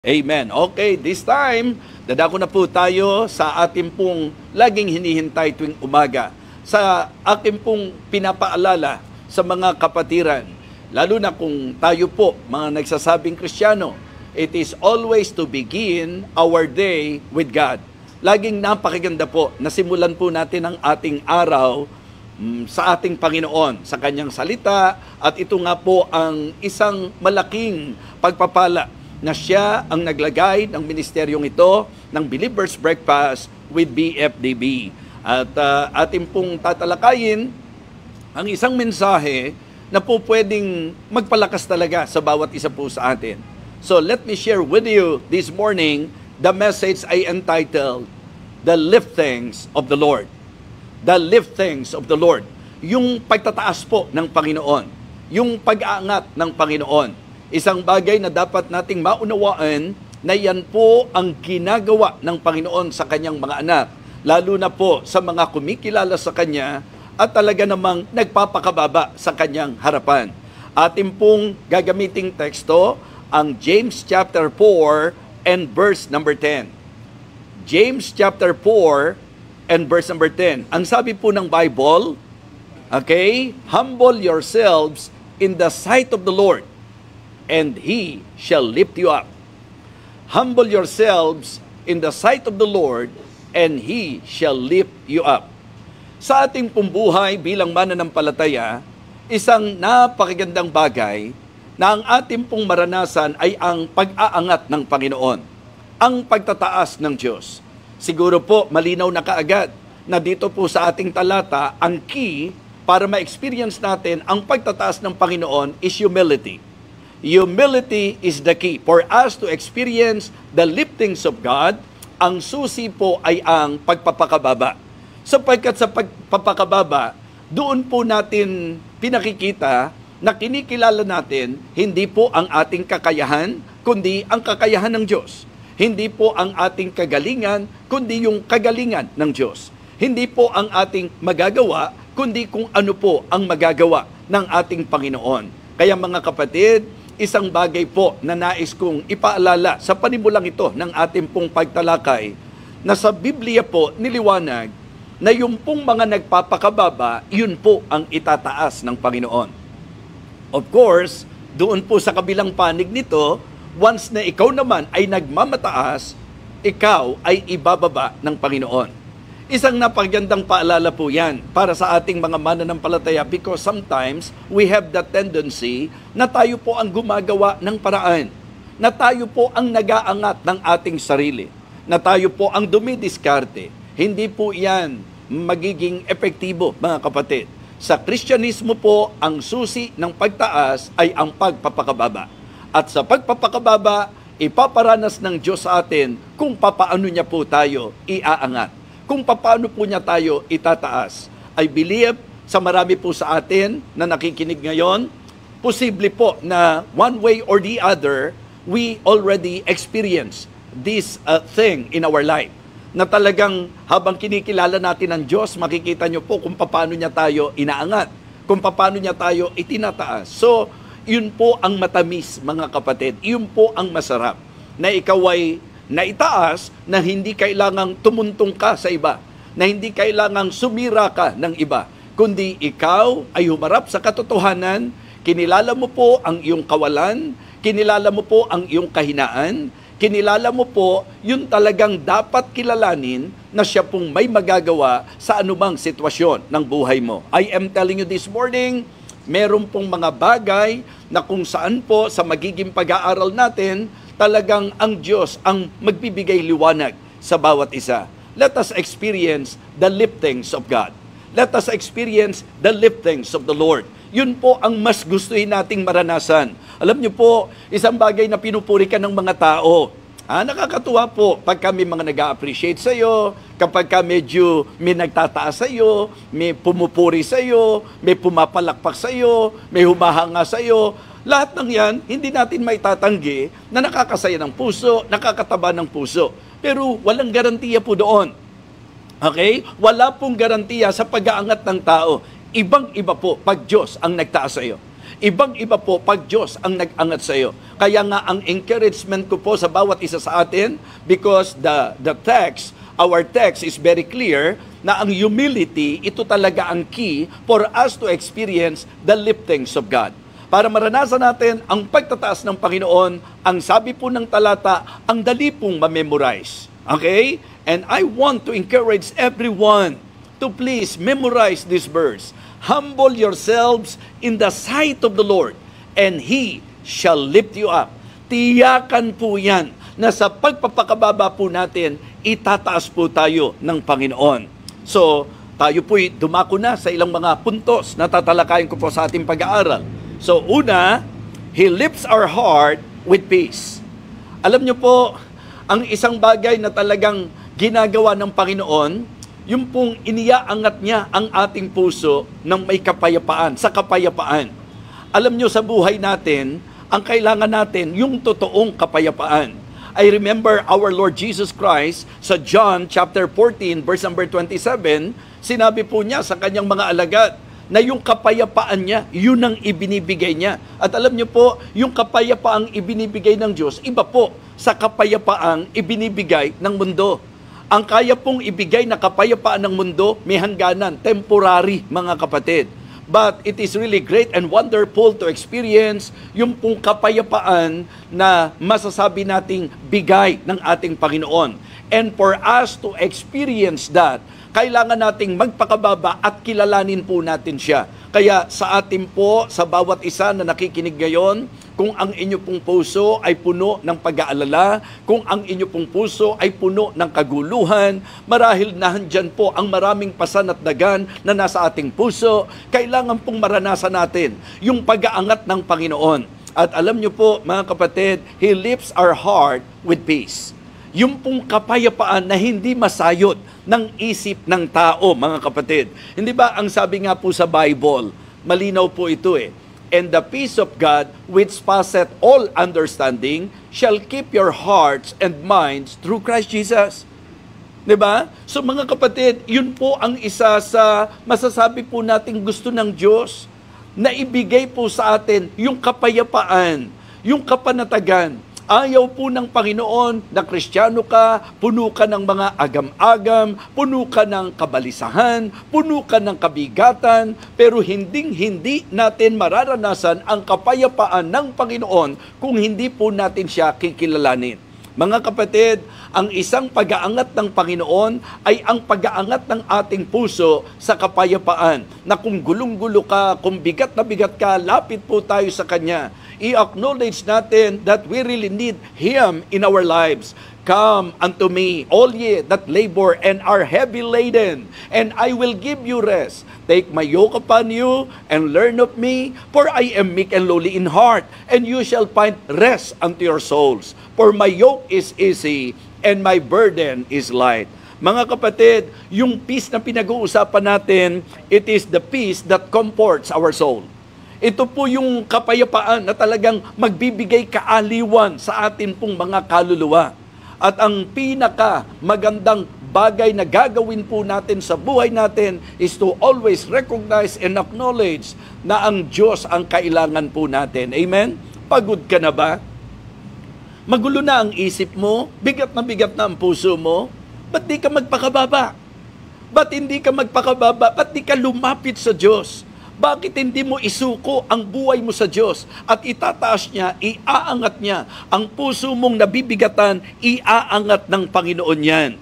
Amen. Okay, this time, dadako na po tayo sa ating pong laging hinihintay tuwing umaga. Sa ating pong pinapaalala sa mga kapatiran, lalo na kung tayo po, mga nagsasabing Kristiyano, it is always to begin our day with God. Laging napakaganda po, nasimulan po natin ang ating araw sa ating Panginoon, sa Kanyang salita, at ito nga po ang isang malaking pagpapala na siya ang naglagay ng ministeryong ito ng Believer's Breakfast with BFDB. At ating pong tatalakayin ang isang mensahe na po pwedeng magpalakas talaga sa bawat isa po sa atin. So let me share with you this morning the message I entitled, The Liftings of the Lord. The Liftings of the Lord. Yung pagtataas po ng Panginoon. Yung pag-aangat ng Panginoon. Isang bagay na dapat nating maunawaan na yan po ang ginagawa ng Panginoon sa kanyang mga anak, lalo na po sa mga kumikilala sa kanya at talaga namang nagpapakababa sa kanyang harapan. Ating pong gagamiting teksto ang James chapter 4 and verse number 10. James chapter 4 and verse number 10. Ang sabi po ng Bible, okay, humble yourselves in the sight of the Lord, and He shall lift you up. Humble yourselves in the sight of the Lord, and He shall lift you up. Sa ating pumbuhay bilang mananampalataya, isang napakagandang bagay na ang ating pong maranasan ay ang pag-aangat ng Panginoon, ang pagtataas ng Diyos. Siguro po, malinaw na kaagad na dito po sa ating talata, ang key para ma-experience natin ang pagtataas ng Panginoon is humility. Humility is the key for us to experience the liftings of God. Ang susi po ay ang pagpapakababa. Sapagkat sa pagpapakababa, doon po natin pinakikita na kinikilala natin hindi po ang ating kakayahan, kundi ang kakayahan ng Diyos. Hindi po ang ating kagalingan, kundi yung kagalingan ng Diyos. Hindi po ang ating magagawa, kundi kung ano po ang magagawa ng ating Panginoon. Kaya mga kapatid, isang bagay po na nais kong ipaalala sa panimulang ito ng ating pong pagtalakay na sa Biblia po niliwanag na yung pong mga nagpapakababa, yun po ang itataas ng Panginoon. Of course, doon po sa kabilang panig nito, once na ikaw naman ay nagmamataas, ikaw ay ibababa ng Panginoon. Isang napagandang paalala po yan para sa ating mga mananampalataya because sometimes we have the tendency na tayo po ang gumagawa ng paraan, na tayo po ang nag-aangat ng ating sarili, na tayo po ang dumidiskarte. Hindi po yan magiging epektibo, mga kapatid. Sa Kristyanismo po, ang susi ng pagtaas ay ang pagpapakababa. At sa pagpapakababa, ipaparanas ng Diyos sa atin kung papaano niya po tayo iaangat. Kung paano po niya tayo itataas. I believe sa marami po sa atin na nakikinig ngayon, posible po na one way or the other, we already experience this thing in our life. Na talagang habang kinikilala natin ang Diyos, makikita nyo po kung paano niya tayo inaangat, kung paano niya tayo itinataas. So, yun po ang matamis, mga kapatid. Yun po ang masarap, na ikaw ay naitaas na hindi kailangang tumuntong ka sa iba, na hindi kailangang sumira ka ng iba, kundi ikaw ay humarap sa katotohanan, kinilala mo po ang iyong kawalan, kinilala mo po ang iyong kahinaan, kinilala mo po yung talagang dapat kilalanin na siya pong may magagawa sa anumang sitwasyon ng buhay mo. I am telling you this morning, meron pong mga bagay na kung saan po sa magiging pag-aaral natin, talagang ang Diyos ang magbibigay liwanag sa bawat isa. Let us experience the liftings of God. Let us experience the liftings of the Lord. Yun po ang mas gustuhin nating maranasan. Alam niyo po, isang bagay na pinupuri ka ng mga tao. Nakakatuwa po pag kami mga nag-a-appreciate sa iyo, kapag ka medyo may nagtataas sa iyo, may pumupuri sa iyo, may pumapalakpak sa iyo, may humahanga sa iyo. Lahat ng yan, hindi natin maitatanggi na nakakasaya ng puso, nakakataba ng puso. Pero walang garantiya po doon. Okay? Wala pong garantiya sa pag-aangat ng tao. Ibang-iba po pag Diyos ang nagtaas sa iyo. Ibang-iba po pag Diyos ang nag-angat sa iyo. Kaya nga ang encouragement ko po sa bawat isa sa atin, because our text is very clear na ang humility, ito talaga ang key for us to experience the liftings of God. Para maranasan natin ang pagtataas ng Panginoon, ang sabi po ng talata, ang dali pong ma-memorize. Okay? And I want to encourage everyone to please memorize this verse. Humble yourselves in the sight of the Lord, and He shall lift you up. Tiyakan po yan na sa pagpapakababa po natin, itataas po tayo ng Panginoon. So, tayo po'y dumako na sa ilang mga puntos na tatalakayin ko po sa ating pag-aaral. So, una, He lifts our heart with peace. Alam niyo po, ang isang bagay na talagang ginagawa ng Panginoon, yung pong iniaangat niya ang ating puso ng may kapayapaan, sa kapayapaan. Alam nyo, sa buhay natin, ang kailangan natin, yung totoong kapayapaan. I remember our Lord Jesus Christ sa John chapter 14, verse number 27, sinabi po niya sa kanyang mga alagad, na yung kapayapaan niya, yun ang ibinibigay niya. At alam niyo po, yung kapayapaang ibinibigay ng Diyos, iba po sa kapayapaang ibinibigay ng mundo. Ang kaya pong ibigay na kapayapaan ng mundo, may hangganan, temporary, mga kapatid. But it is really great and wonderful to experience yung pong kapayapaan na masasabi nating bigay ng ating Panginoon. And for us to experience that, kailangan nating magpakababa at kilalanin po natin siya. Kaya sa atin po, sa bawat isa na nakikinig ngayon, kung ang inyo pong puso ay puno ng pag-aalala, kung ang inyo pong puso ay puno ng kaguluhan, marahil nahandyan po ang maraming pasan at dagan na nasa ating puso, kailangan pong maranasan natin yung pag-aangat ng Panginoon. At alam nyo po, mga kapatid, He lifts our heart with peace. Yung pong kapayapaan na hindi masayot ng isip ng tao, mga kapatid. Hindi ba ang sabi nga po sa Bible, malinaw po ito and the peace of God, which passeth all understanding, shall keep your hearts and minds through Christ Jesus. Diba? So mga kapatid, yun po ang isa sa masasabi po natin gusto ng Diyos, na ibigay po sa atin yung kapayapaan, yung kapanatagan. Ayaw po ng Panginoon na Kristiyano ka, puno ka ng mga agam-agam, puno ka ng kabalisahan, puno ka ng kabigatan, pero hinding-hindi natin mararanasan ang kapayapaan ng Panginoon kung hindi po natin siya kikilalanin. Mga kapatid, ang isang pag-aangat ng Panginoon ay ang pag-aangat ng ating puso sa kapayapaan, na kung gulong-gulo ka, kung bigat na bigat ka, lapit po tayo sa Kanya. I-acknowledge natin that we really need Him in our lives. Come unto me, all ye that labor and are heavy laden, and I will give you rest. Take my yoke upon you, and learn of me, for I am meek and lowly in heart, and you shall find rest unto your souls. For my yoke is easy, and my burden is light. Mga kapatid, yung peace na pinag-uusapan natin, it is the peace that comforts our soul. Ito po yung kapayapaan na talagang magbibigay kaaliwan sa atin pong mga kaluluwa. At ang pinaka magandang bagay na gagawin po natin sa buhay natin is to always recognize and acknowledge na ang Diyos ang kailangan po natin. Amen? Pagod ka na ba? Magulo na ang isip mo? Bigat na ang puso mo? Ba't di ka magpakababa? Ba't hindi ka magpakababa? Ba't di ka lumapit sa Diyos? Bakit hindi mo isuko ang buhay mo sa Diyos at itataas niya, iaangat niya? Ang puso mong nabibigatan, iaangat ng Panginoon yan.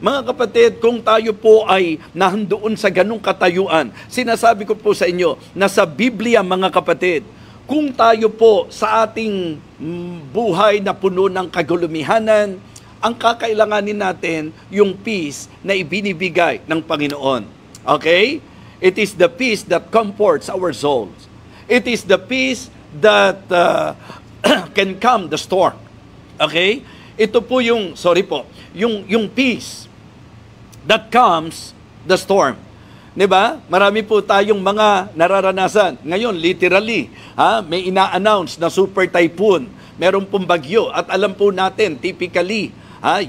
Mga kapatid, kung tayo po ay nahandoon sa ganung katayuan, sinasabi ko po sa inyo na sa Biblia, mga kapatid, kung tayo po sa ating buhay na puno ng kagulumihanan, ang kakailanganin natin yung peace na ibinibigay ng Panginoon. Okay? It is the peace that comforts our souls. It is the peace that can calm the storm. Okay? Ito po yung, yung peace that calms the storm. Diba? Marami po tayong mga nararanasan. Ngayon, literally, may ina-announce na super typhoon. Meron pong bagyo. At alam po natin, typically,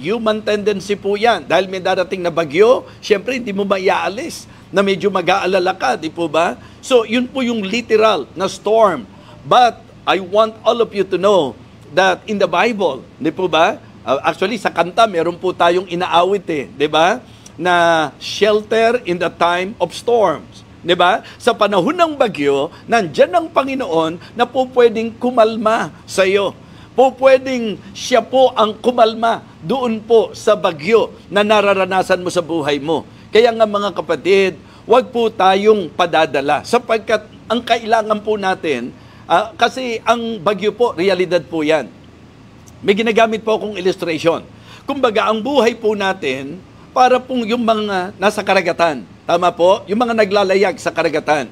human tendency po yan. Dahil may darating na bagyo, syempre hindi mo maiaalis na medyo mag-aalala ka, di po ba? So, yun po yung literal na storm But I want all of you to know that in the Bible, di po ba? Actually, sa kanta, meron po tayong inaawit di ba? Na shelter in the time of storms. Di ba? Sa panahon ng bagyo, nandyan ang Panginoon na po pwedeng kumalma sa iyo. Po pwedeng siya po ang kumalma doon po sa bagyo na nararanasan mo sa buhay mo. Kaya nga mga kapatid, huwag po tayong padadala sapagkat ang kailangan po natin, kasi ang bagyo po, realidad po yan. May ginagamit po akong illustration. Kumbaga, ang buhay po natin, para pong yung mga nasa karagatan. Tama po? Yung mga naglalayag sa karagatan.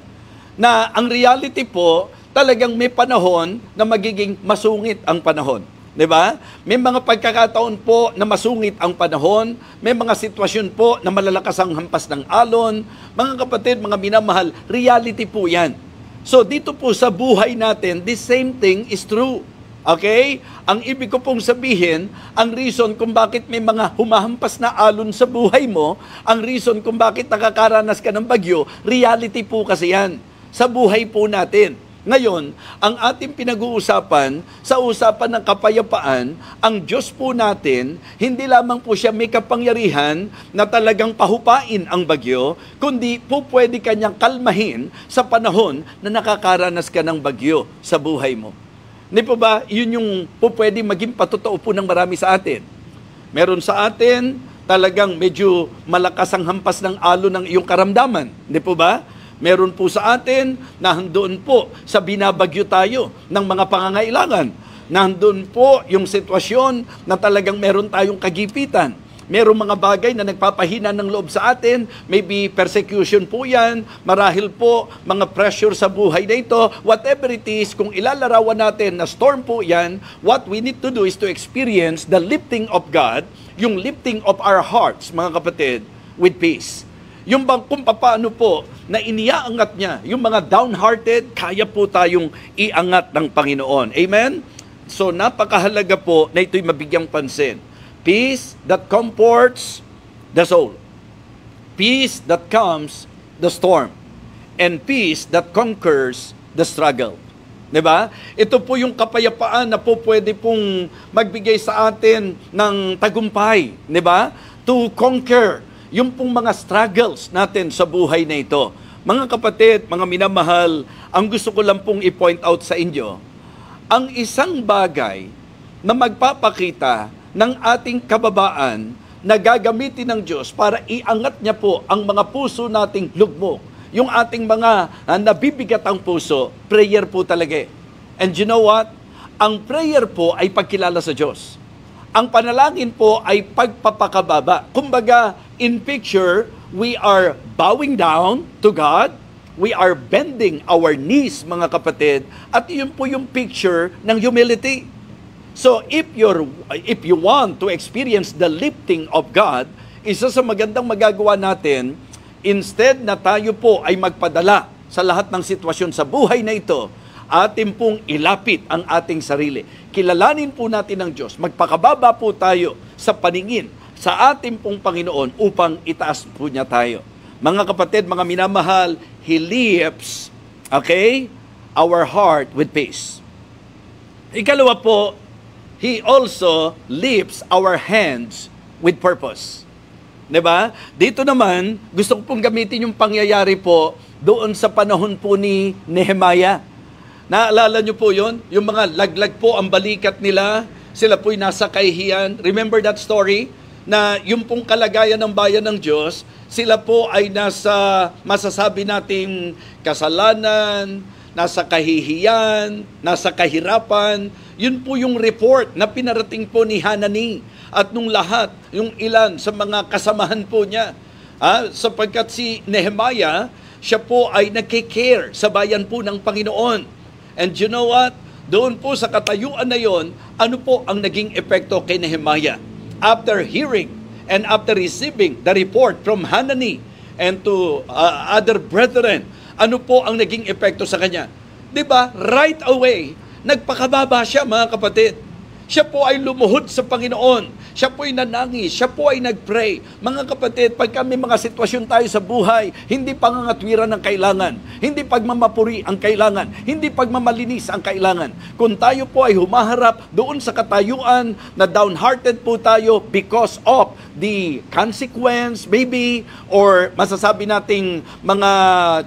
Na ang reality po, talagang may panahon na magiging masungit ang panahon. Di ba? May mga pagkakataon po na masungit ang panahon. May mga sitwasyon po na malalakas ang hampas ng alon. Mga kapatid, mga minamahal, reality po yan. So dito po sa buhay natin, the same thing is true. Okay? Ang ibig ko pong sabihin, ang reason kung bakit may mga humahampas na alon sa buhay mo, ang reason kung bakit nakakaranas ka ng bagyo, reality po kasi yan sa buhay po natin. Ngayon, ang ating pinag-uusapan sa usapan ng kapayapaan, ang Diyos po natin, hindi lamang po siya may kapangyarihan na talagang pahupain ang bagyo, kundi po pwede kanyang kalmahin sa panahon na nakakaranas ka ng bagyo sa buhay mo. Hindi po ba, yun yung po pwede maging patotoo po ng marami sa atin. Meron sa atin, talagang medyo malakas ang hampas ng alon ng iyong karamdaman. Hindi po ba? Meron po sa atin, na nandoon po sa binabagyo tayo ng mga pangangailangan. Nandoon po yung sitwasyon na talagang meron tayong kagipitan. Merong mga bagay na nagpapahina ng loob sa atin, maybe persecution po yan, marahil po mga pressure sa buhay na ito, whatever it is, kung ilalarawan natin na storm po yan, what we need to do is to experience the lifting of God, yung lifting of our hearts, mga kapatid, with peace. Yung bang kung paano po na iniaangat niya, yung mga downhearted, kaya po tayong iangat ng Panginoon. Amen? So napakahalaga po na ito'y mabigyang pansin. Peace that comforts the soul. Peace that calms the storm. And peace that conquers the struggle. Diba? Ito po yung kapayapaan na po pwede pong magbigay sa atin ng tagumpay. Diba? To conquer yung pong mga struggles natin sa buhay na ito. Mga kapatid, mga minamahal, ang gusto ko lang pong i-point out sa inyo, ang isang bagay na magpapakita ng ating kababaan na gagamitin ng Diyos para iangat niya po ang mga puso nating lugmok. Yung ating mga nabibigat ang puso, prayer po talaga. And you know what? Ang prayer po ay pagkilala sa Diyos. Ang panalangin po ay pagpapakababa. Kumbaga, in picture, we are bowing down to God, we are bending our knees, mga kapatid, at yun po yung picture ng humility. So, if you want to experience the lifting of God, isa sa magandang magagawa natin, instead na tayo po ay magpadala sa lahat ng sitwasyon sa buhay na ito, atin pong ilapit ang ating sarili. Kilalanin po natin ang Diyos. Magpakababa po tayo sa paningin sa ating pong Panginoon upang itaas po niya tayo. Mga kapatid, mga minamahal, He lifts, our heart with peace. Ikalawa po, He also lifts our hands with purpose. Diba? Dito naman, gusto ko pong gamitin yung pangyayari po doon sa panahon po ni Nehemiah. Naalala nyo po yun? Yung mga laglag po ang balikat nila, sila po'y nasa kahihiyan. Remember that story? Na yung pong kalagayan ng bayan ng Diyos, sila po ay nasa, masasabi nating kasalanan, nasa kahihiyan, nasa kahirapan. Yun po yung report na pinarating po ni Hanani at nung lahat, yung ilan sa mga kasamahan po niya. Sapagkat si Nehemiah, siya po ay nagkikare sa bayan po ng Panginoon. And you know what? Doon po sa katayuan na yon, ano po ang naging epekto kay Nehemiah? After hearing and after receiving the report from Hanani and to other brethren, ano po ang naging epekto sa kanya? Diba? Right away, nagpakababa siya, mga kapatid. Siya po ay lumuhod sa Panginoon. Siya po ay nanangis. Siya po ay nagpray. Mga kapatid, pag kami mga sitwasyon tayo sa buhay, hindi pangangatwiran ang kailangan. Hindi pagmamapuri ang kailangan. Hindi pagmamalinis ang kailangan. Kung tayo po ay humaharap doon sa katayuan na downhearted po tayo because of the consequence, maybe, or masasabi nating mga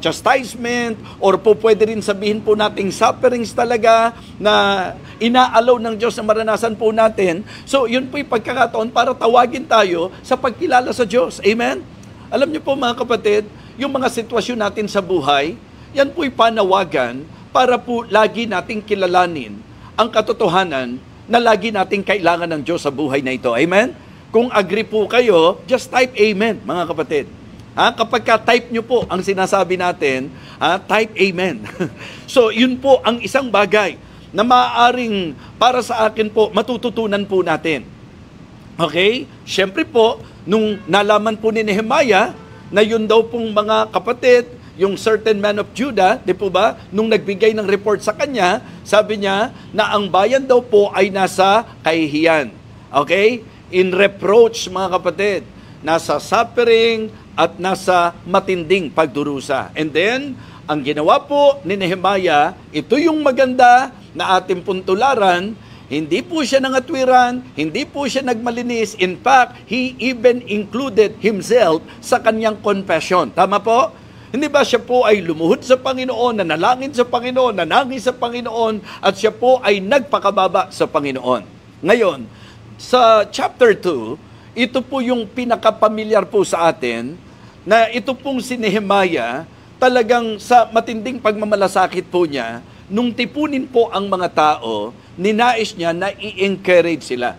chastisement, or po pwede rin sabihin po nating sufferings talaga na inaalaw ng Diyos na maranasan po natin. So, yun po yung pagkakataon para tawagin tayo sa pagkilala sa Diyos. Amen? Alam niyo po mga kapatid, yung mga sitwasyon natin sa buhay, yan po'y panawagan para po lagi nating kilalanin ang katotohanan na lagi nating kailangan ng Diyos sa buhay na ito. Amen? Kung agree po kayo, just type amen, mga kapatid. Kapag ka-type nyo po ang sinasabi natin, type amen. So, yun po ang isang bagay na maaaring para sa akin po, matututunan po natin. Okay? Siyempre po, nung nalaman po ni Nehemiah na yun daw pong mga kapatid, yung certain man of Judah, di po ba, nung nagbigay ng report sa kanya, sabi niya na ang bayan daw po ay nasa kahihiyan. Okay? In reproach, mga kapatid, nasa suffering at nasa matinding pagdurusa. And then, ang ginawa po ni Nehemiah, ito yung maganda na ating puntularan, hindi po siya nangatwiran, hindi po siya nagmalinis. In fact, he even included himself sa kanyang confession. Tama po? Hindi ba siya po ay lumuhod sa Panginoon, nanalangin sa Panginoon, nanangis sa Panginoon, at siya po ay nagpakababa sa Panginoon. Ngayon, sa chapter 2, ito po yung pinakapamilyar po sa atin, na ito pong si Nehemiah, talagang sa matinding pagmamalasakit po niya, nung tipunin po ang mga tao, ninais niya na i-encourage sila.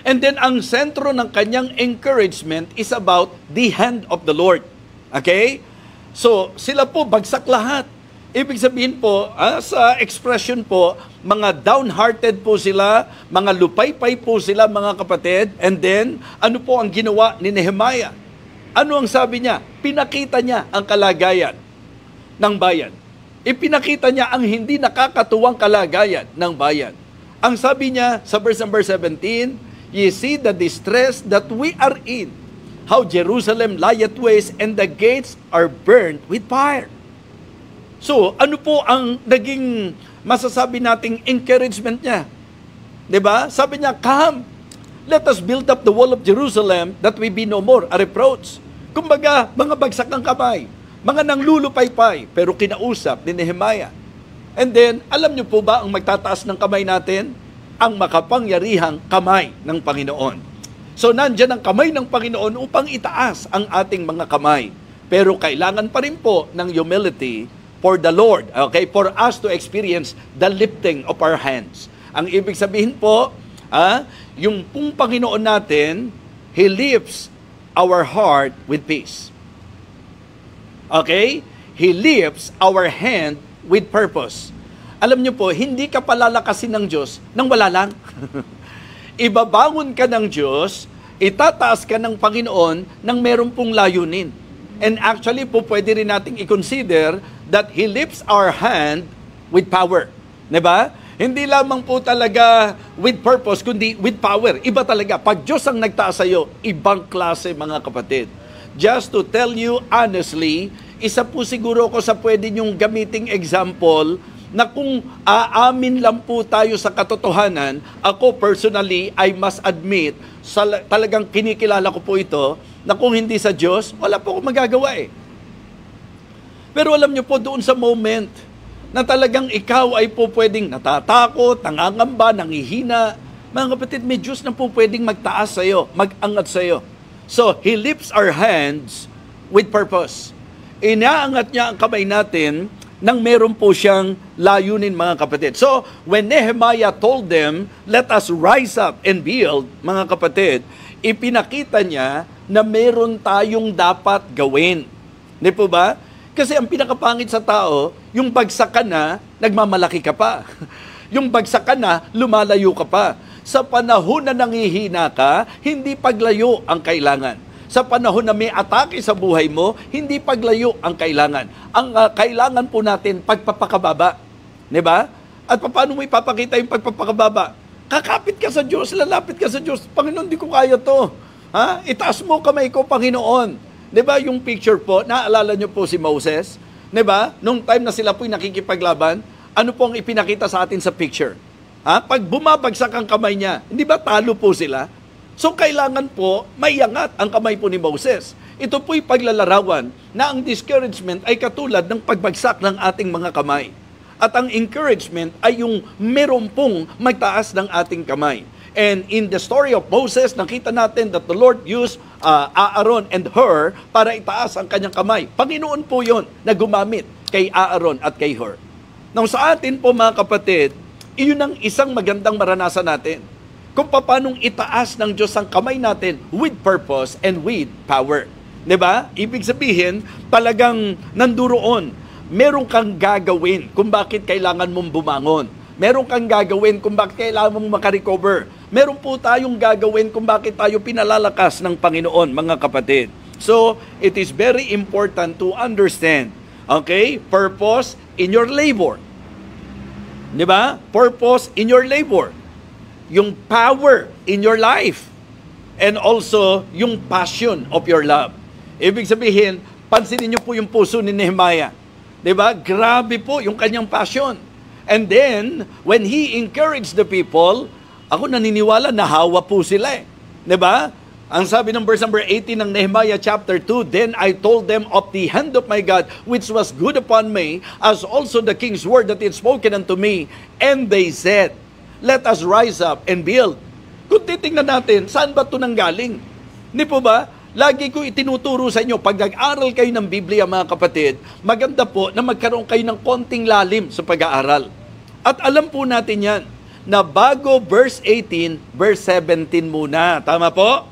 And then, ang sentro ng kanyang encouragement is about the hand of the Lord. Okay? So, sila po, bagsak lahat. Ibig sabihin po, sa expression po, mga downhearted po sila, mga lupaypay po sila, mga kapatid. And then, ano po ang ginawa ni Nehemiah? Ano ang sabi niya? Pinakita niya ang kalagayan ng bayan. Ipinakita niya ang hindi nakakatuwang kalagayan ng bayan. Ang sabi niya sa verse number 17, "Ye see the distress that we are in, how Jerusalem lieth waste, and the gates are burned with fire." So, ano po ang naging masasabi nating encouragement niya? 'Di ba? Sabi niya, "Come, let us build up the wall of Jerusalem that we be no more a reproach." Kumbaga, mga bagsak ng kamay, mga nanglulupaypay, pero kinausap ni Nehemiah. And then, alam niyo po ba ang magtataas ng kamay natin? Ang makapangyarihang kamay ng Panginoon. So, nandyan ang kamay ng Panginoon upang itaas ang ating mga kamay. Pero kailangan pa rin po ng humility for the Lord, okay? For us to experience the lifting of our hands. Ang ibig sabihin po, yung pong Panginoon natin, He lifts our heart with peace. Okay? He lifts our hand with purpose. Alam niyo po, hindi ka palalakasin ng Diyos nang wala lang. Ibabangon ka ng Diyos, itataas ka ng Panginoon nang meron pong layunin. And actually po, pwede rin nating i-consider that He lifts our hand with power. Diba? Hindi lamang po talaga with purpose, kundi with power. Iba talaga. Pag Diyos ang nagtaas sa'yo, ibang klase, mga kapatid. Just to tell you honestly, isa po siguro ko sa pwede niyong gamiting example na kung aamin lang po tayo sa katotohanan, ako personally, I must admit, talagang kinikilala ko po ito, na kung hindi sa Diyos, wala po akong magagawa eh. Pero alam niyo po, doon sa moment na talagang ikaw ay po pwedeng natatakot, nangangamba, nangihina, mga kapatid, may Diyos na po pwedeng magtaas sa'yo, mag-angat sa'yo. So, He lifts our hands with purpose. Inaangat niya ang kamay natin nang meron po siyang layunin, mga kapatid. So, when Nehemiah told them, let us rise up and build, mga kapatid, ipinakita niya na meron tayong dapat gawin. Di po ba? Kasi ang pinakapangit sa tao, yung bagsak ka na, nagmamalaki ka pa. Yung bagsak ka na, lumalayo ka pa. Sa panahon na nangihina ka, hindi paglayo ang kailangan. Sa panahon na may atake sa buhay mo, hindi paglayo ang kailangan. Ang kailangan po natin, pagpapakababa. Diba? At paano mo ipapakita yung pagpapakababa? Kakapit ka sa Diyos, lalapit ka sa Diyos. Panginoon, di ko kaya to. Ha? Itaas mo kamay ko, Panginoon. Di ba yung picture po, naalala nyo po si Moses? Di ba? Nung time na sila po'y nakikipaglaban, ano po ang ipinakita sa atin sa picture? Ha? Pag bumabagsak ang kamay niya, hindi ba talo po sila? So kailangan po maiangat ang kamay po ni Moses. Ito po'y paglalarawan na ang discouragement ay katulad ng pagbagsak ng ating mga kamay. At ang encouragement ay yung meron pong magtaas ng ating kamay. And in the story of Moses, nakita natin that the Lord used Aaron and Hur para itaas ang kanyang kamay. Panginoon po yun na gumamit kay Aaron at kay Hur. Now sa atin po mga kapatid, iyon ang isang magandang maranasan natin. Kung paanong itaas ng Diyos ang kamay natin with purpose and with power. Diba? Ibig sabihin, talagang nanduroon. Meron kang gagawin kung bakit kailangan mong bumangon. Meron kang gagawin kung bakit kailangan mong makarecover. Meron po tayong gagawin kung bakit tayo pinalalakas ng Panginoon, mga kapatid. So, it is very important to understand, okay, purpose in your labor. Di ba? Purpose in your labor. Yung power in your life. And also, yung passion of your love. Ibig sabihin, pansinin niyo po yung puso ni Nehemiah. Diba? Grabe po yung kanyang passion. And then, when he encouraged the people, ako naniniwala, nahawa po sila eh. Diba? Ang sabi ng verse number 18 ng Nehemiah chapter 2, Then I told them of the hand of my God, which was good upon me, as also the king's word that he had spoken unto me. And they said, Let us rise up and build. Kung titingnan natin, saan ba ito nanggaling? Hindi po ba? Lagi ko itinuturo sa inyo, pag nag-aral kayo ng Biblia mga kapatid, maganda po na magkaroon kayo ng konting lalim sa pag-aaral. At alam po natin yan, na bago verse 18, verse 17 muna. Tama po?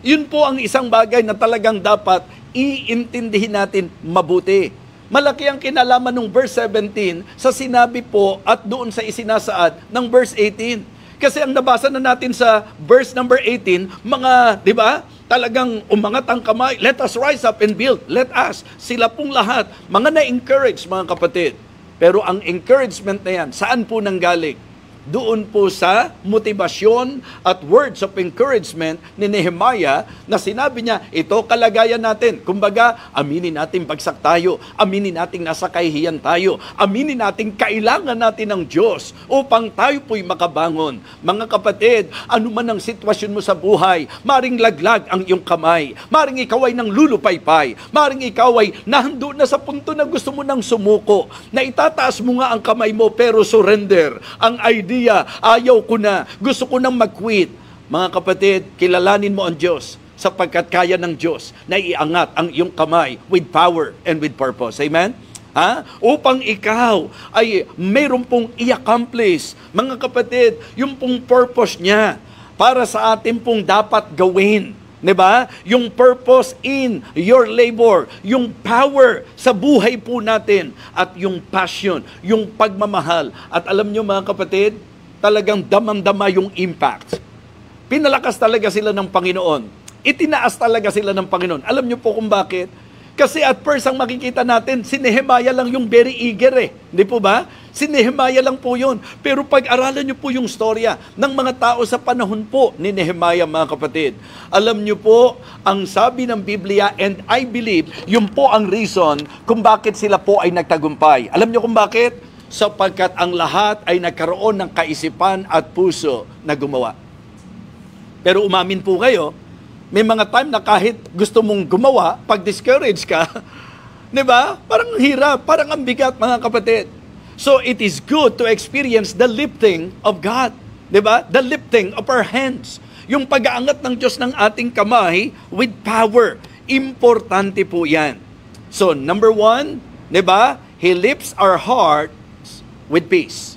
Yun po ang isang bagay na talagang dapat iintindihin natin mabuti. Malaki ang kinalaman ng verse 17 sa sinabi po at doon sa isinasaad ng verse 18. Kasi ang nabasa na natin sa verse number 18, mga, di ba, talagang umangat ang kamay, let us rise up and build, let us. Sila pong lahat, mga na-encourage mga kapatid. Pero ang encouragement na yan, saan po nanggaling? Doon po sa motivasyon at words of encouragement ni Nehemiah na sinabi niya, ito kalagayan natin. Kumbaga, aminin natin bagsak tayo, aminin natin nasa kahihiyan tayo, aminin natin kailangan natin ng Diyos upang tayo po'y makabangon. Mga kapatid, ano man ang sitwasyon mo sa buhay, maring laglag ang iyong kamay, maring ikaw ay nang lulupaypay, maring ikaw ay nahando na sa punto na gusto mo nang sumuko, na itataas mo nga ang kamay mo pero surrender. Ang idea, ayaw ko na, gusto ko nang mag-quit. Mga kapatid, kilalanin mo ang Diyos sapagkat kaya ng Diyos na iangat ang iyong kamay with power and with purpose. Amen? Upang ikaw ay mayroon pong i-accomplish. Mga kapatid, yung pong purpose niya para sa atin pong dapat gawin. Diba? Yung purpose in your labor, yung power sa buhay po natin, at yung passion, yung pagmamahal. At alam nyo mga kapatid, talagang damang-dama yung impact. Pinalakas talaga sila ng Panginoon. Itinaas talaga sila ng Panginoon. Alam nyo po kung bakit? Kasi at first ang makikita natin, si Nehemiah lang yung very eager eh. Hindi po ba? Si Nehemiah lang po yun. Pero pag-aralan nyo po yung storya ng mga tao sa panahon po ni Nehemiah, mga kapatid. Alam nyo po, ang sabi ng Biblia, and I believe, yun po ang reason kung bakit sila po ay nagtagumpay. Alam nyo kung bakit? Sapagkat ang lahat ay nagkaroon ng kaisipan at puso na gumawa. Pero umamin po kayo, may mga time na kahit gusto mong gumawa, pag discourage ka, di ba? Parang hirap, parang ang bigat, mga kapatid. So it is good to experience the lifting of God. Di ba? The lifting of our hands. Yung pag-aangat ng Diyos ng ating kamay with power. Importante po yan. So number 1, di ba? He lifts our hearts with peace.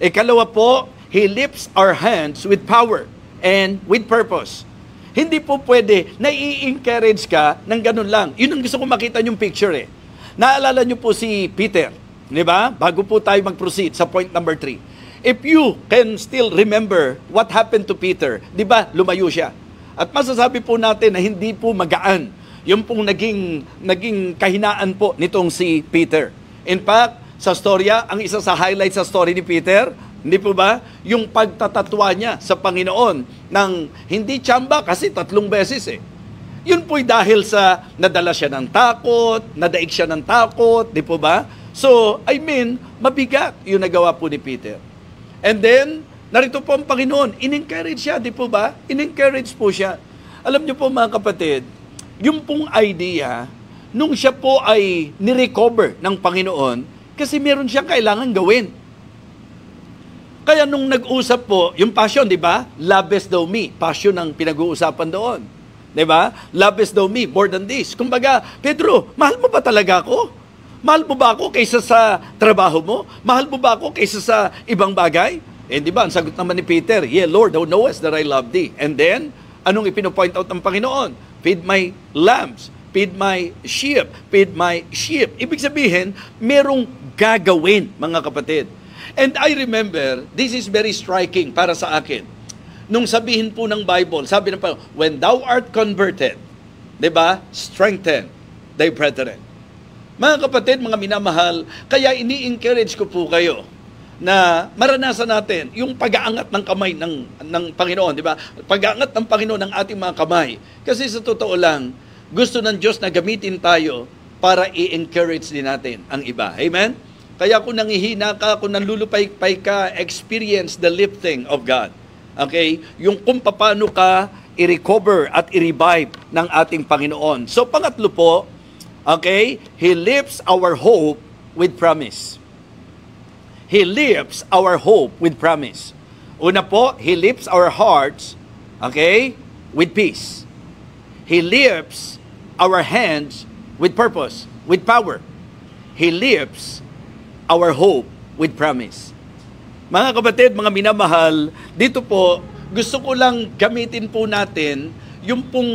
Ikalawa po, He lifts our hands with power and with purpose. Hindi po pwede na i-encourage ka ng ganun lang. Yun ang gusto ko makita yung picture eh. Naalala nyo po si Peter, di ba? Bago po tayo mag-proceed sa point number 3. If you can still remember what happened to Peter, di ba? Lumayo siya. At masasabi po natin na hindi po magaan yung pong naging kahinaan po nitong si Peter. In fact, sa storya, ang isa sa highlight sa story ni Peter, Hindi po ba? Yung pagtatatwa niya sa Panginoon ng hindi tsamba kasi 3 beses eh. Yun po'y dahil sa nadala siya ng takot, nadaig siya ng takot, di po ba? So, mabigat yung nagawa po ni Peter. And then, narito po ang Panginoon, in-encourage siya, di po ba? In-encourage po siya. Alam niyo po mga kapatid, yung pong idea, nung siya po ay nirecover ng Panginoon, kasi meron siyang kailangan gawin. Kaya nung nag-usap po, yung passion, di ba? Loves thou me. Passion ang pinag-uusapan doon. Di ba? Loves thou me more than this. Kumbaga, Pedro, mahal mo ba talaga ako? Mahal mo ba ako kaysa sa trabaho mo? Mahal mo ba ako kaysa sa ibang bagay? Eh, di ba? Ang sagot naman ni Peter, yeah, Lord, thou knowest that I love thee. And then, anong ipinopoint out ng Panginoon? Feed my lambs. Feed my sheep. Feed my sheep. Ibig sabihin, merong gagawin, mga kapatid. And I remember, this is very striking para sa akin. Nung sabihin po ng Bible, sabi ng Panginoon, when thou art converted, di ba? Strengthen thy brethren. Mga kapatid, mga minamahal, kaya ini-encourage ko po kayo na maranasan natin yung pag-aangat ng kamay ng Panginoon, di ba? Pag-aangat ng Panginoon ng ating mga kamay. Kasi sa totoo lang, gusto ng Diyos na gamitin tayo para i-encourage din natin ang iba. Amen? Kaya kung nangihina ka, kung nanlulupay-pay ka, experience the lifting of God. Okay? Yung kung paano ka i-recover at i-revive ng ating Panginoon. So, pangatlo po, okay, He lifts our hope with promise. He lifts our hope with promise. Una po, He lifts our hearts, okay, with peace. He lifts our hands with purpose, with power. He lifts our hope with promise. Mga kapatid, mga minamahal, dito po, gusto ko lang gamitin po natin yung pong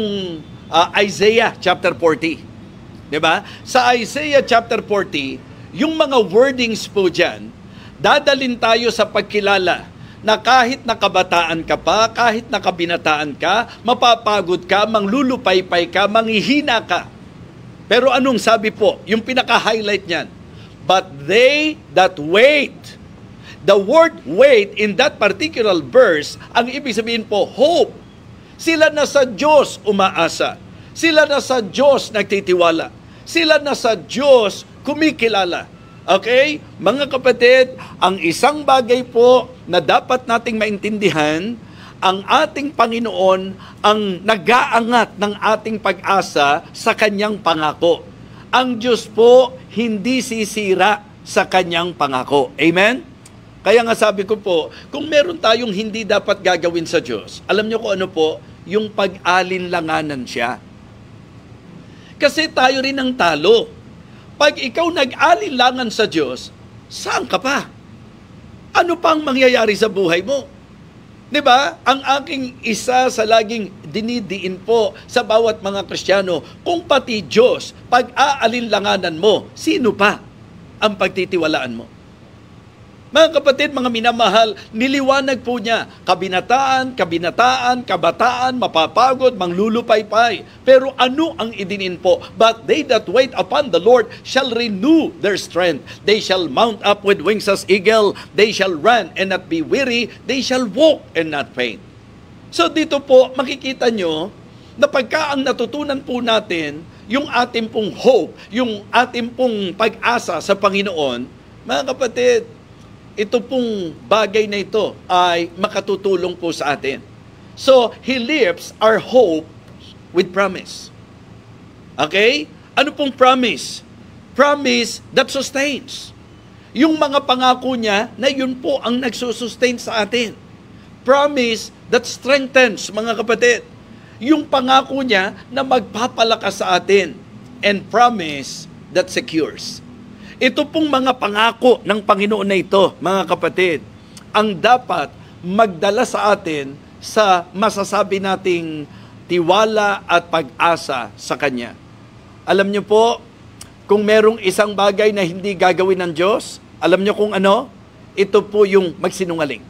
Isaiah chapter 40. Diba? Sa Isaiah chapter 40, yung mga wordings po dyan, dadalin tayo sa pagkilala na kahit nakabataan ka pa, kahit nakabinataan ka, mapapagod ka, manglulupay-pay ka, manghihina ka. Pero anong sabi po? Yung pinaka-highlight niyan, but they that wait. The word wait in that particular verse, ang ibig sabihin po, hope. Sila na sa Diyos umaasa. Sila na sa Diyos nagtitiwala. Sila na sa Diyos kumikilala. Okay? Mga kapatid, ang isang bagay po na dapat nating maintindihan, ang ating Panginoon ang nag-aangat ng ating pag-asa sa Kanyang pangako. Ang Diyos po hindi sisira sa Kanyang pangako. Amen? Kaya nga sabi ko po, kung meron tayong hindi dapat gagawin sa Diyos, alam niyo kung ano po? Yung pag-alinlanganan siya. Kasi tayo rin ang talo. Pag ikaw nag-alinlangan sa Diyos, saan ka pa? Ano pang mangyayari sa buhay mo? 'Di ba? Ang aking isa sa laging dinidiin po sa bawat mga Kristiyano, kung pati Diyos, pag-aalinlanganan mo, sino pa ang pagtitiwalaan mo? Mga kapatid, mga minamahal, niliwanag po niya, kabataan, mapapagod, manglulupay-pay. Pero ano ang idinin po? But they that wait upon the Lord shall renew their strength. They shall mount up with wings as eagle. They shall run and not be weary. They shall walk and not faint. So dito po, makikita nyo na pagka ang natutunan po natin, yung ating pong hope, yung ating pong pag-asa sa Panginoon, mga kapatid, ito pong bagay na ito ay makatutulong po sa atin. So, He lifts our hope with promise. Okay? Ano pong promise? Promise that sustains. Yung mga pangako niya na yun po ang nagsusustain sa atin. Promise that strengthens, mga kapatid. Yung pangako niya na magpapalakas sa atin. And promise that secures. Ito pong mga pangako ng Panginoon na ito, mga kapatid, ang dapat magdala sa atin sa masasabi nating tiwala at pag-asa sa Kanya. Alam niyo po, kung merong isang bagay na hindi gagawin ng Diyos, alam niyo kung ano? Ito po yung magsinungaling.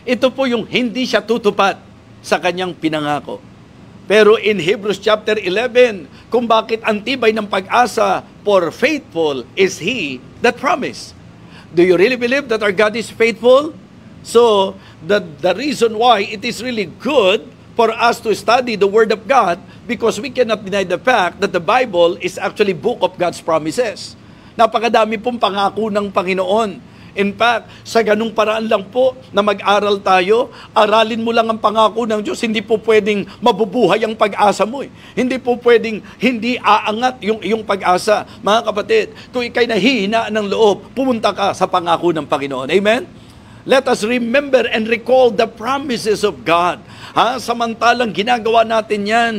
Ito po yung hindi siya tutupad sa Kanyang pinangako. Pero in Hebrews chapter 11, kung bakit ang tibay ng pag-asa, for faithful is He that promised. Do you really believe that our God is faithful? So, the reason why it is really good for us to study the Word of God, because we cannot deny the fact that the Bible is actually book of God's promises. Napakadami pong pangako ng Panginoon. In fact, sa ganung paraan lang po na mag-aral tayo, aralin mo lang ang pangako ng Diyos. Hindi po pwedeng mabubuhay ang pag-asa mo. Hindi po pwedeng hindi aangat yung iyong pag-asa. Mga kapatid, kung ikay nahihina ng loob, pumunta ka sa pangako ng Panginoon. Amen? Let us remember and recall the promises of God. Samantalang ginagawa natin yan,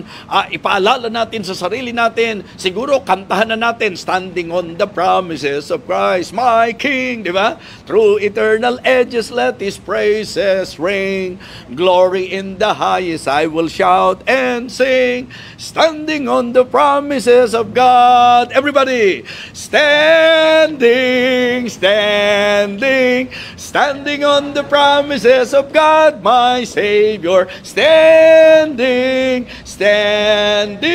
ipaalala natin sa sarili natin, siguro kantahan na natin, standing on the promises of Christ, my King, di ba? Through eternal ages, let His praises ring. Glory in the highest, I will shout and sing, standing on the promises of God. Everybody, standing, standing, standing on the promises of God, my Savior. Standing, standing,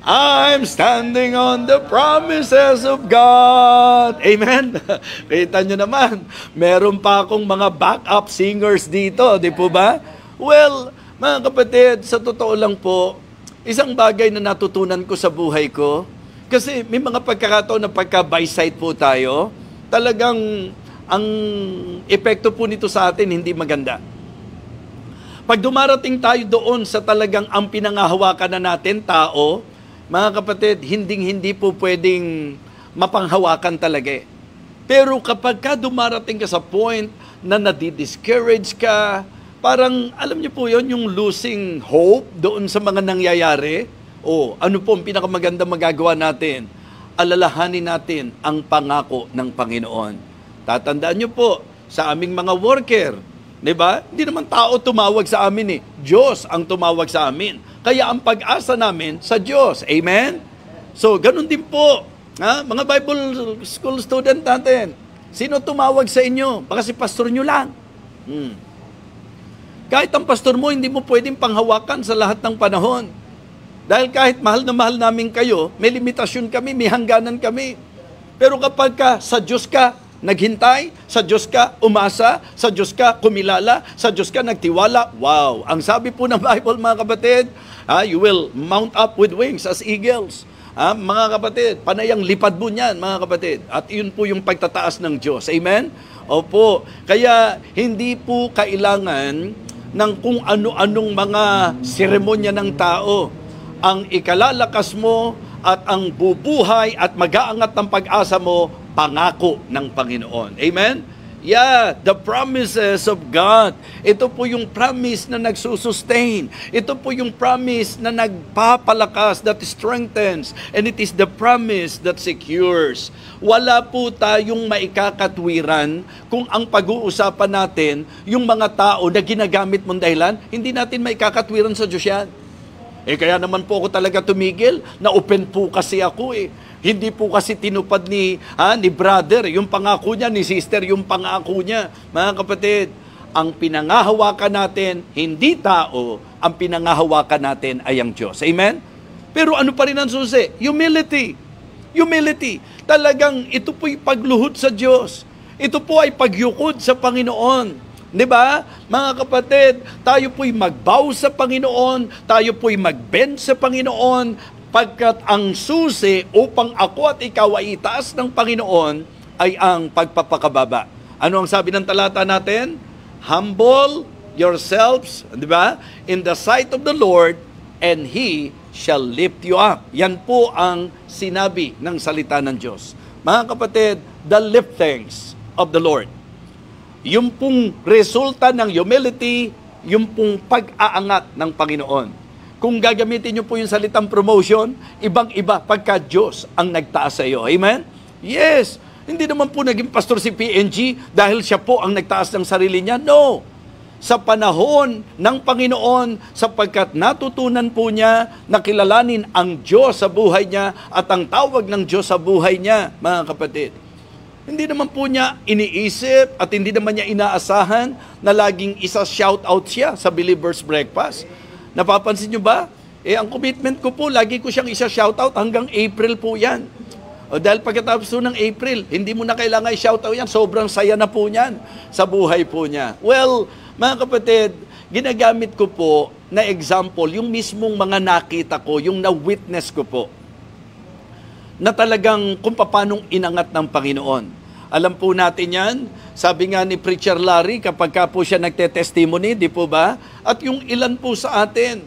I'm standing on the promises of God. Amen. Kita nyo naman, meron pa akong mga backup singers dito, di po ba? Well, mga kapatid, sa totoo lang po, isang bagay na natutunan ko sa buhay ko, kasi may mga pagkakataon na pagka by sight po tayo, talagang ang epekto po nito sa atin hindi maganda. Pag dumarating tayo doon sa talagang ang pinangahawakan na natin, tao, mga kapatid, hindi po pwedeng mapanghawakan talaga. Pero kapag ka dumarating ka sa point na nadi-discourage ka, parang, alam niyo po yon, yung losing hope doon sa mga nangyayari, ano po ang pinakamaganda magagawa natin? Alalahanin natin ang pangako ng Panginoon. Tatandaan niyo po, sa aming mga worker, di ba? Hindi naman tao tumawag sa amin eh. Diyos ang tumawag sa amin. Kaya ang pag-asa namin sa Diyos. Amen? So, ganun din po. Mga Bible school student natin. Sino tumawag sa inyo? Baka si pastor nyo lang. Kahit ang pastor mo, hindi mo pwedeng panghawakan sa lahat ng panahon. Dahil kahit mahal na mahal namin kayo, may limitasyon kami, may hangganan kami. Pero kapag sa Diyos ka naghintay, sa Diyos ka umasa, sa Diyos ka kumilala, sa Diyos ka nagtiwala. Wow! Ang sabi po ng Bible, mga kapatid, you will mount up with wings as eagles. Mga kapatid, panayang lipad mo niyan, mga kapatid. At yun po yung pagtataas ng Diyos. Amen? Opo. Kaya hindi po kailangan ng kung ano-anong mga seremonya ng tao. Ang ikalalakas mo at ang bubuhay at mag-aangat ng pag-asa mo, pangako ng Panginoon. Amen? Yeah, the promises of God. Ito po yung promise na nagsusustain. Ito po yung promise na nagpapalakas, that strengthens. And it is the promise that secures. Wala po tayong maikakatwiran kung ang pag-uusapan natin, yung mga tao na ginagamit mong dahilan, hindi natin maikakatwiran sa Diyos yan. Kaya naman po ako talaga tumigil, na-open po kasi ako Hindi po kasi tinupad ni brother, yung pangako niya, ni sister, yung pangako niya. Mga kapatid, ang pinangahawakan natin, hindi tao, ang pinangahawakan natin ay ang Diyos. Amen? Pero ano pa rin ang susi? Humility. Humility. Talagang ito po'y pagluhod sa Diyos. Ito po ay pagyukod sa Panginoon. Di ba? Mga kapatid, tayo po'y magbow sa Panginoon, tayo po'y mag-bend sa Panginoon, pagkat ang susi upang ako at ikaw ay itaas ng Panginoon ay ang pagpapakababa. Ano ang sabi ng talata natin? Humble yourselves, di ba? In the sight of the Lord, and He shall lift you up. Yan po ang sinabi ng salita ng Diyos. Mga kapatid, the liftings of the Lord. Yung pong resulta ng humility, yung pong pag-aangat ng Panginoon. Kung gagamitin nyo po yung salitang promotion, ibang-iba pagka Diyos ang nagtaas sa iyo. Amen? Yes. Hindi naman po naging pastor si PNG dahil siya po ang nagtaas ng sarili niya. No. Sa panahon ng Panginoon, sapagkat natutunan po niya na kilalanin ang Diyos sa buhay niya at ang tawag ng Diyos sa buhay niya, mga kapatid. Hindi naman po niya iniisip at hindi naman niya inaasahan na laging isa-shoutout siya sa Believer's Breakfast. Napapansin niyo ba? Ang commitment ko po, lagi ko siyang isa-shoutout hanggang April po yan. O dahil pagkatapos po ng April, hindi mo na kailangan i-shoutout yan. Sobrang saya na po niyan sa buhay po niya. Well, mga kapatid, ginagamit ko po na example, yung mismong mga nakita ko, yung na-witness ko po, na talagang kung paanong inangat ng Panginoon. Alam po natin yan, sabi nga ni Preacher Larry, kapag ka po siya nagte-testimony, di po ba? At yung ilan po sa atin,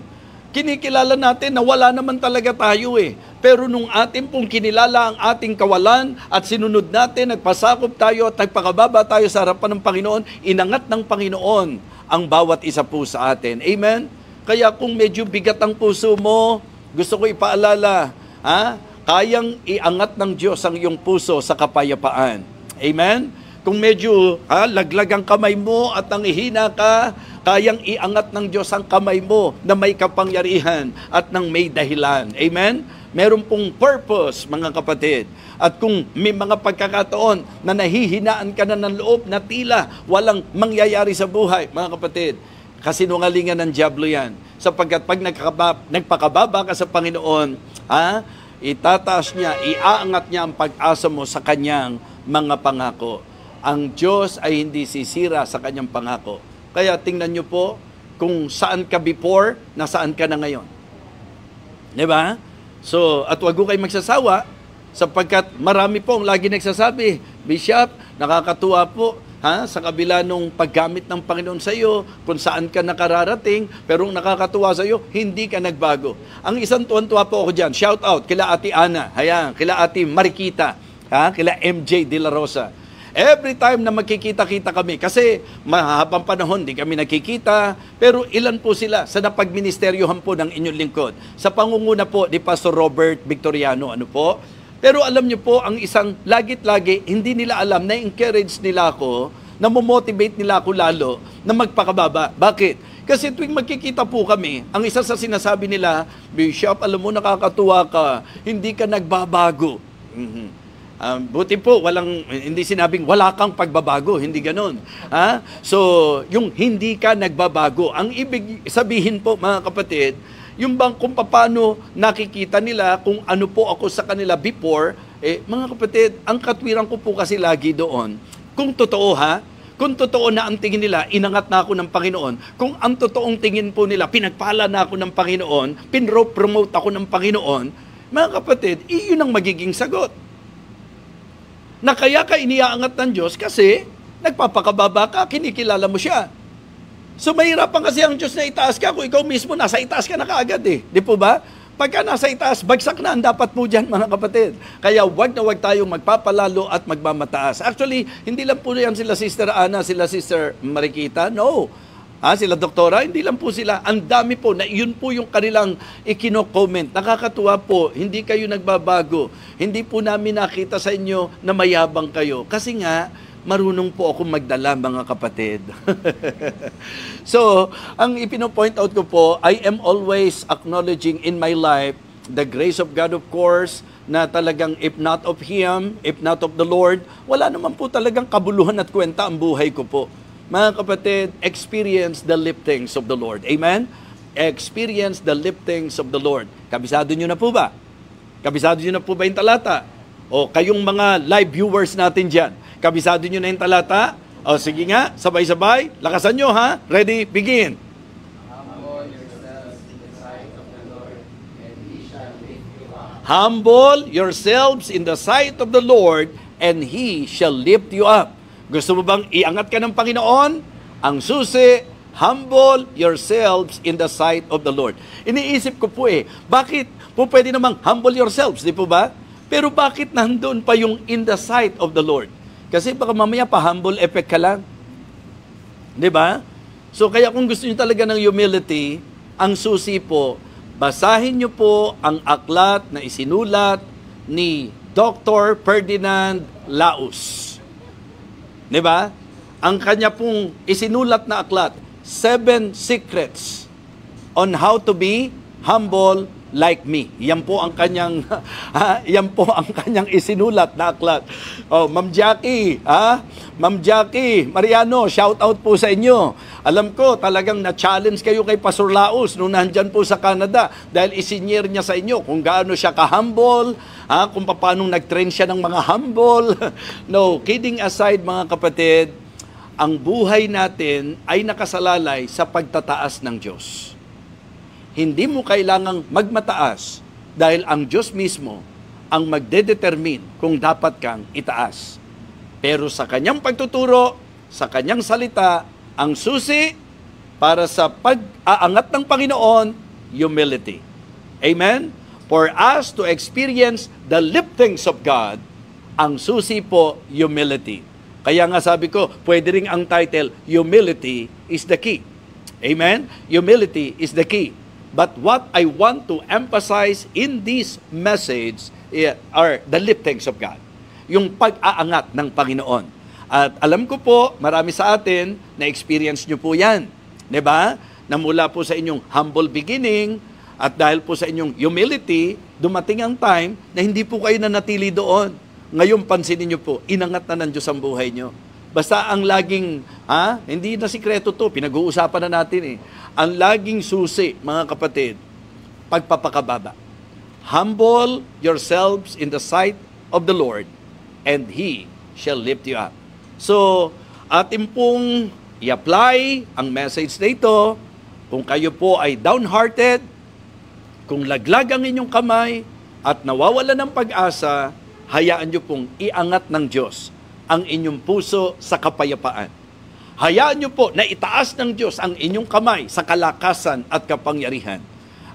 kinikilala natin na wala naman talaga tayo eh. Pero nung atin pong kinilala ang ating kawalan at sinunod natin, nagpasakop tayo at nagpakababa tayo sa harapan ng Panginoon, inangat ng Panginoon ang bawat isa po sa atin. Amen? Kaya kung medyo bigat ang puso mo, gusto ko ipaalala, kayang iangat ng Diyos ang iyong puso sa kapayapaan. Amen? Kung medyo laglag ang kamay mo at nanghihina ka, kayang iangat ng Diyos ang kamay mo na may kapangyarihan at nang may dahilan. Amen? Meron pong purpose, mga kapatid. At kung may mga pagkakataon na nahihinaan ka na ng loob na tila walang mangyayari sa buhay, mga kapatid, kasinungalingan ng dyablo yan. Sapagkat pag nagpakababa ka sa Panginoon, itataas niya, iaangat niya ang pag-asa mo sa kanyang mga pangako. Ang Diyos ay hindi sisira sa kanyang pangako. Kaya tingnan niyo po kung saan ka before, nasaan ka na ngayon. Di ba? So, at wag ko kayo magsasawa sapagkat marami po ang lagi nagsasabi, Bishop, nakakatuwa po sa kabila nung paggamit ng Panginoon sa iyo, kung saan ka nakararating, pero nakakatuwa sa iyo, hindi ka nagbago. Ang isang tuwan-tuwa po ako dyan, shout out kila Ate Ana, kila Ate Marikita, kila MJ De La Rosa. Every time na magkikita-kita kami, kasi mahabang panahon, di kami nakikita, pero ilan po sila sa napagministeryohan po ng inyong lingkod. Sa pangunguna po ni Pastor Robert Victoriano, Pero alam niyo po, ang isang lagit-lagi, hindi nila alam, na-encourage nila ako, na-motivate nila ako lalo, na magpakababa. Bakit? Kasi tuwing magkikita po kami, ang isa sa sinasabi nila, Bishop, alam mo, nakakatuwa ka, hindi ka nagbabago. Buti po, hindi sinabing wala kang pagbabago, hindi ganon. So, yung hindi ka nagbabago, ang ibig sabihin po, mga kapatid, yung bang kung paano nakikita nila kung ano po ako sa kanila before, mga kapatid, ang katwiran ko po kasi lagi doon, kung totoo kung totoo na ang tingin nila, inangat na ako ng Panginoon, kung ang totoong tingin po nila, pinagpala na ako ng Panginoon, pinro-promote ako ng Panginoon, mga kapatid, iyon ang magiging sagot. Na kaya ka iniaangat ng Diyos kasi nagpapakababa ka, kinikilala mo siya. So mahirapan kasi ang Diyos na itaas ka kung ikaw mismo nasa itaas ka na kaagad eh. Di po ba? Pagka nasa itaas, bagsak na ang dapat mo dyan, mga kapatid. Kaya wag na wag tayong magpapalalo at magmamataas. Actually, hindi lang po yan sila Sister Ana, sila Sister Marikita. No. Sila doktora, hindi lang po sila. Ang dami po, na yun po yung kanilang ikino-comment. Nakakatuwa po, hindi kayo nagbabago. Hindi po namin nakita sa inyo na mayabang kayo. Kasi nga, marunong po ako magdala, mga kapatid. So, ang ipino-point out ko po, I am always acknowledging in my life the grace of God, of course, na talagang if not of Him, if not of the Lord, wala naman po talagang kabuluhan at kwenta ang buhay ko po. Mga kapatid, experience the liftings of the Lord. Amen? Experience the liftings of the Lord. Kabisado nyo na po ba? Kabisado nyo na po ba yung talata? O kayong mga live viewers natin dyan, kabisado nyo na yung talata? O sige nga, sabay-sabay, lakasan nyo ha? Ready? Begin. Humble yourselves in the sight of the Lord, and He shall lift you up. Gusto mo bang iangat ka ng Panginoon? Ang susi, humble yourselves in the sight of the Lord. Iniisip ko po bakit po pwede namang humble yourselves, di po ba? Pero bakit nandun pa yung in the sight of the Lord? Kasi baka mamaya pa-humble effect ka lang. Di ba? So kaya kung gusto niyo talaga ng humility, ang susi po, basahin niyo po ang aklat na isinulat ni Dr. Ferdinand Laus. Di ba? Ang kanya pong isinulat na aklat, 7 Secrets on how to be humble like me. Yan po ang kanyang yan po ang kanyang isinulat na aklat. Oh, Ma'am Jackie, Ma'am Jackie Mariano, shout out po sa inyo. Alam ko talagang na-challenge kayo kay Pastor Laos nung nandyan po sa Canada dahil isinyer niya sa inyo kung gaano siya ka-humble, kung paano nag-train siya ng mga humble. No, kidding aside mga kapatid, ang buhay natin ay nakasalalay sa pagtataas ng Diyos. Hindi mo kailangang magmataas dahil ang Diyos mismo ang magdedetermine kung dapat kang itaas. Pero sa kanyang pagtuturo, sa kanyang salita, ang susi para sa pag-aangat ng Panginoon, humility. Amen? For us to experience the liftings of God, ang susi po, humility. Kaya nga sabi ko, pwede ring ang title, Humility is the Key. Amen? Humility is the key. But what I want to emphasize in this message are the liftings of God. Yung pag-aangat ng Panginoon. At alam ko po, marami sa atin, na-experience nyo po yan. Diba? Na mula po sa inyong humble beginning, at dahil po sa inyong humility, dumating ang time na hindi po kayo nanatili doon. Ngayon, pansinin nyo po, inangat na ng Diyos ang buhay nyo. Basta ang laging, hindi na sikreto to, pinag-uusapan na natin Ang laging susi, mga kapatid, pagpapakababa. Humble yourselves in the sight of the Lord, and He shall lift you up. So, atin pong i-apply ang message na ito. Kung kayo po ay downhearted, kung laglag ang inyong kamay, at nawawala ng pag-asa, hayaan nyo pong iangat ng Diyos ang inyong puso sa kapayapaan. Hayaan nyo po na itaas ng Diyos ang inyong kamay sa kalakasan at kapangyarihan.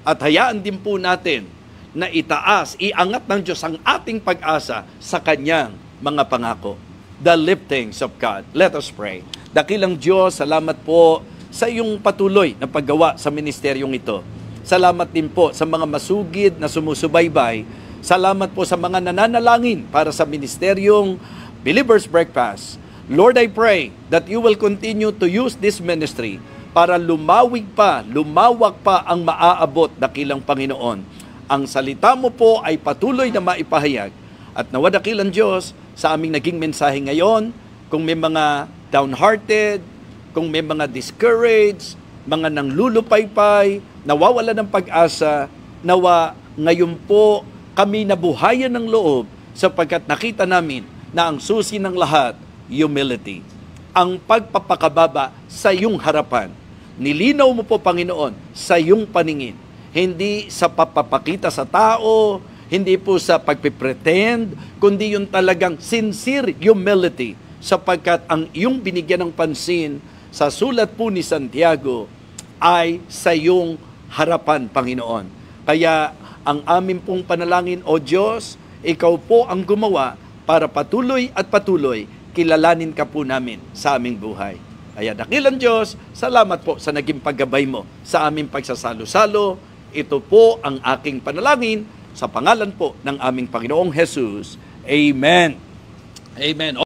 At hayaan din po natin na itaas, iangat ng Diyos ang ating pag-asa sa Kanyang mga pangako. The liftings of God. Let us pray. Dakilang Diyos, salamat po sa iyong patuloy na paggawa sa ministeryong ito. Salamat din po sa mga masugid na sumusubaybay. Salamat po sa mga nananalangin para sa ministeryong Believer's Breakfast. Lord, I pray that you will continue to use this ministry para lumawak pa ang maaabot dakilang Panginoon. Ang salita mo po ay patuloy na maipahayag at nawa dakilang Diyos sa aming naging mensahe ngayon, kung may mga downhearted, kung may mga discouraged, mga nanglulupaypay, nawawala ng pag-asa, nawa ngayon po kami nabuhayan ng loob sapagkat nakita namin na ang susi ng lahat, humility. Ang pagpapakababa sa iyong harapan. Nilinaw mo po, Panginoon, sa iyong paningin. Hindi sa papapakita sa tao, hindi po sa pagpipretend, kundi yung talagang sincere humility sapagkat ang iyong binigyan ng pansin sa sulat po ni Santiago ay sa iyong harapan, Panginoon. Kaya ang amin pong panalangin, O Diyos, ikaw po ang gumawa para patuloy at patuloy kilalanin ka po namin sa aming buhay. Kaya dakilang Diyos, salamat po sa naging paggabay mo sa aming pagsasalo-salo. Ito po ang aking panalangin sa pangalan po ng aming Panginoong Jesus. Amen. Amen.